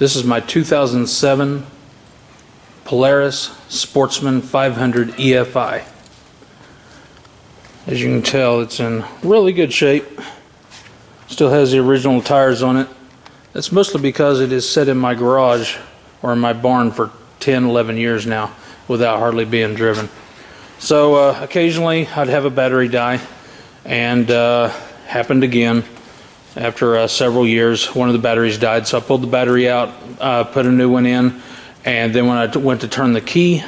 This is my 2007 Polaris Sportsman 500 EFI. As you can tell, it's in really good shape. Still has the original tires on it. That's mostly because it is set in my garage or in my barn for 10, 11 years now without hardly being driven. So occasionally I'd have a battery die, and happened again after several years. One of the batteries died, so I pulled the battery out, put a new one in, and then when I went to turn the key,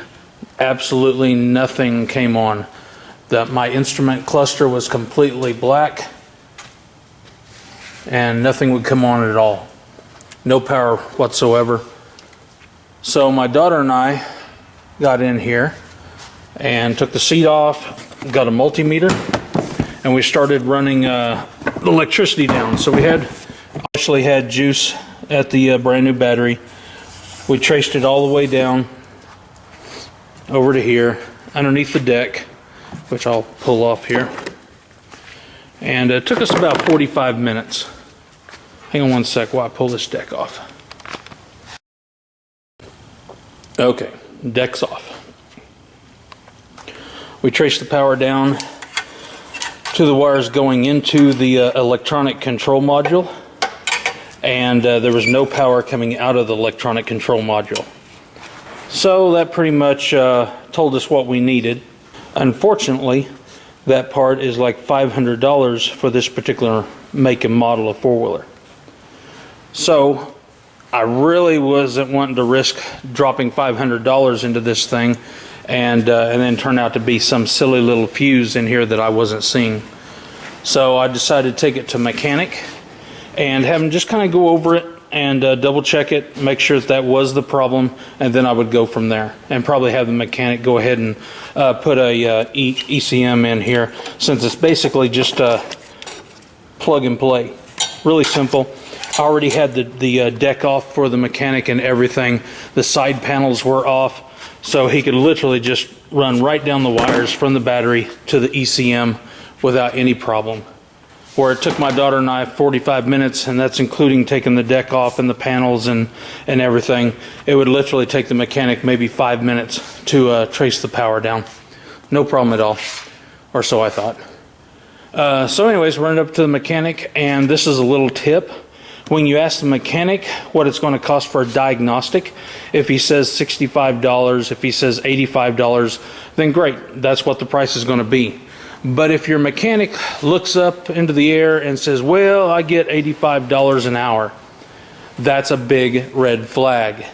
absolutely nothing came on. My instrument cluster was completely black and nothing would come on at all. No power whatsoever. So my daughter and I got in here and took the seat off, got a multimeter, and we started running the electricity down. So we actually had juice at the brand new battery. We traced it all the way down over to here, underneath the deck, which I'll pull off here. And it took us about 45 minutes. Hang on one sec while I pull this deck off. Okay, deck's off. We traced the power down to the wires going into the electronic control module, and there was no power coming out of the electronic control module. So that pretty much told us what we needed. Unfortunately, that part is like $500 for this particular make and model of four-wheeler. So I really wasn't wanting to risk dropping $500 into this thing and then turn out to be some silly little fuse in here that I wasn't seeing. So I decided to take it to mechanic and have him just kind of go over it and double check it, make sure that was the problem, and then I would go from there and probably have the mechanic go ahead and put a ECM in here, since it's basically just plug and play. Really simple. I already had the deck off for the mechanic and everything. The side panels were off, so he could literally just run right down the wires from the battery to the ECM without any problem. Where it took my daughter and I 45 minutes, and that's including taking the deck off and the panels and everything, it would literally take the mechanic maybe 5 minutes to trace the power down. No problem at all, or so I thought. So anyways, we went up to the mechanic, and this is a little tip. When you ask the mechanic what it's going to cost for a diagnostic, if he says $65, if he says $85, then great, that's what the price is going to be. But if your mechanic looks up into the air and says, well, I get $85 an hour, that's a big red flag.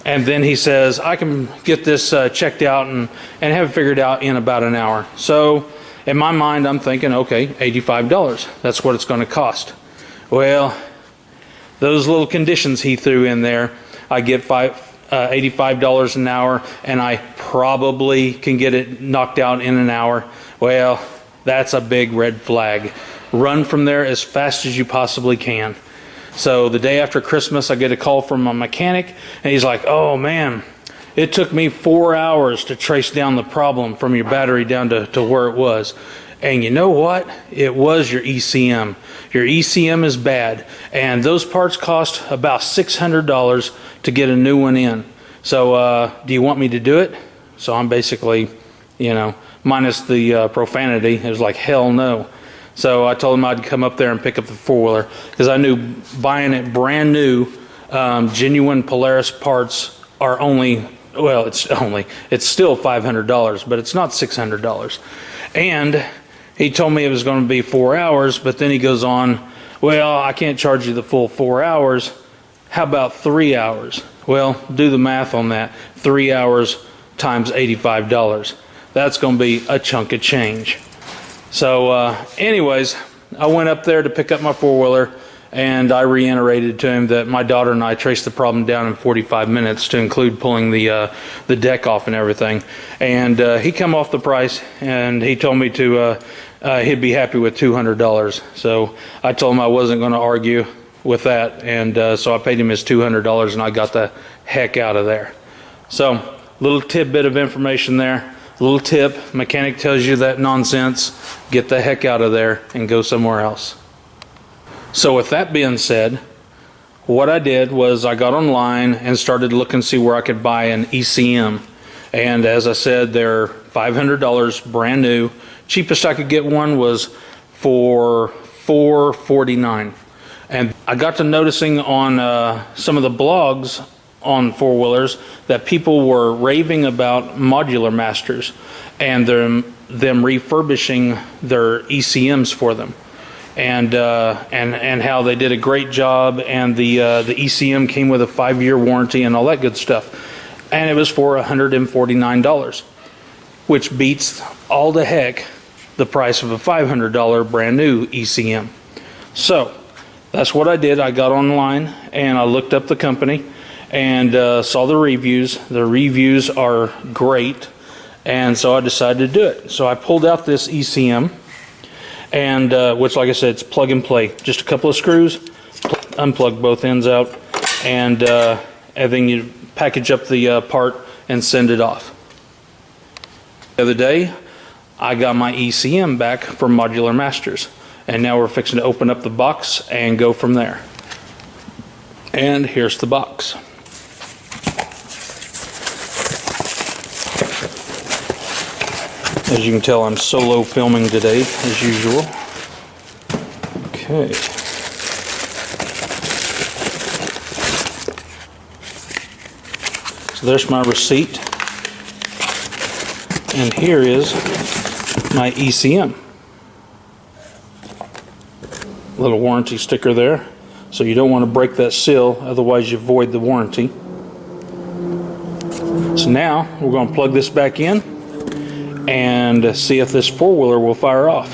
And then he says, I can get this checked out and have it figured out in about an hour. So in my mind, I'm thinking, okay, $85, that's what it's going to cost. Well, those little conditions he threw in there, I get $85 an hour, and I probably can get it knocked out in an hour. Well, that's a big red flag. Run from there as fast as you possibly can. So the day after Christmas, I get a call from my mechanic, and he's like, oh man, it took me 4 hours to trace down the problem from your battery down to where it was. And you know what? It was your ECM. Your ECM is bad, and those parts cost about $600 to get a new one in. So do you want me to do it? So I'm basically, minus the profanity, it was like, hell no. So I told him I'd come up there and pick up the four-wheeler, because I knew buying it brand new, genuine Polaris parts are only, well, it's still $500, but it's not $600. And he told me it was going to be 4 hours, but then he goes on, well, I can't charge you the full 4 hours. How about 3 hours? Well, do the math on that. 3 hours times $85. That's going to be a chunk of change. So anyways, I went up there to pick up my four-wheeler, and I reiterated to him that my daughter and I traced the problem down in 45 minutes to include pulling the deck off and everything. And he come off the price, and he told me to he'd be happy with $200. So I told him I wasn't going to argue with that, and so I paid him his $200, and I got the heck out of there. So little tidbit of information there. Little tip, mechanic tells you that nonsense, get the heck out of there and go somewhere else. So with that being said, what I did was I got online and started looking to see where I could buy an ECM. And as I said, they're $500 brand new. Cheapest I could get one was for $449. And I got to noticing on some of the blogs on four-wheelers that people were raving about Modular Masters and them refurbishing their ECMs for them. And how they did a great job, and the ECM came with a 5-year warranty and all that good stuff, and it was for $149, which beats all the heck the price of a $500 brand new ECM. So that's what I did. I got online and I looked up the company and saw the reviews. The reviews are great, and so I decided to do it. So I pulled out this ECM. And which, like I said, it's plug and play. Just a couple of screws, unplug both ends out, and then you package up the part and send it off. The other day, I got my ECM back from Modular Masters, and now we're fixing to open up the box and go from there. And here's the box. As you can tell, I'm solo filming today, as usual. Okay. So there's my receipt. And here is my ECM. Little warranty sticker there. So you don't want to break that seal, otherwise you void the warranty. So now we're going to plug this back in and see if this four-wheeler will fire off.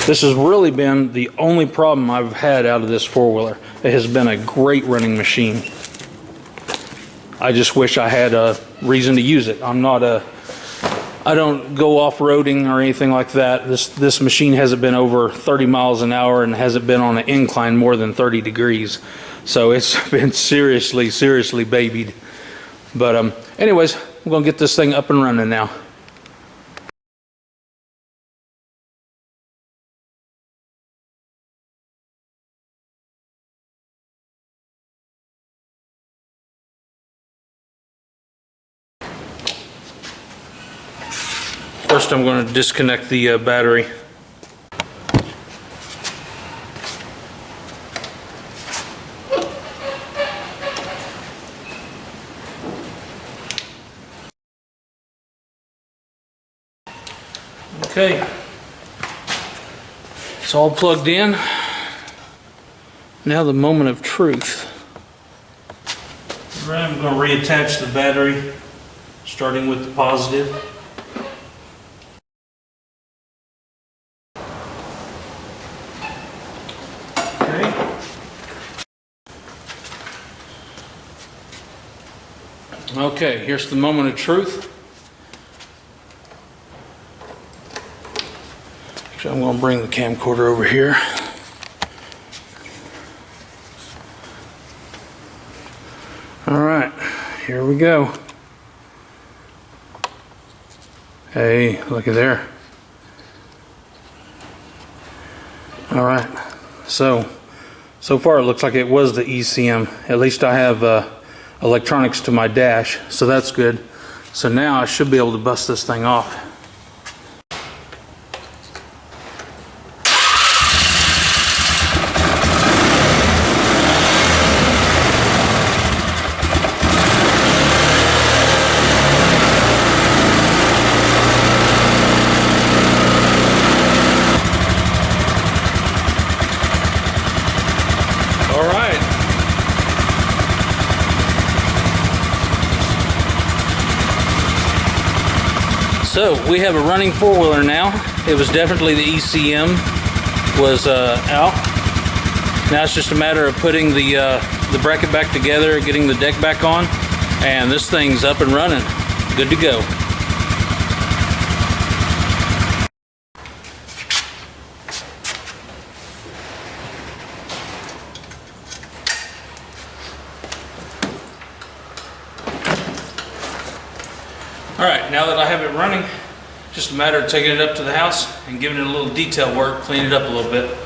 This has really been the only problem I've had out of this four-wheeler. It has been a great running machine. I just wish I had a reason to use it. I don't go off-roading or anything like that. This machine hasn't been over 30 miles an hour and hasn't been on an incline more than 30 degrees. So it's been seriously babied. But anyways, I'm gonna get this thing up and running now. First, I'm going to disconnect the battery. Okay, it's all plugged in. Now the moment of truth. I'm going to reattach the battery, starting with the positive. Okay, here's the moment of truth. So I'm going to bring the camcorder over here. All right, here we go. Hey, looky there. All right, so far it looks like it was the ECM. At least I have electronics to my dash, so that's good. So now I should be able to bust this thing off. All right. So we have a running four-wheeler now. It was definitely the ECM was out. Now it's just a matter of putting the bracket back together, getting the deck back on, and this thing's up and running. Good to go. Alright, now that I have it running, just a matter of taking it up to the house and giving it a little detail work, clean it up a little bit.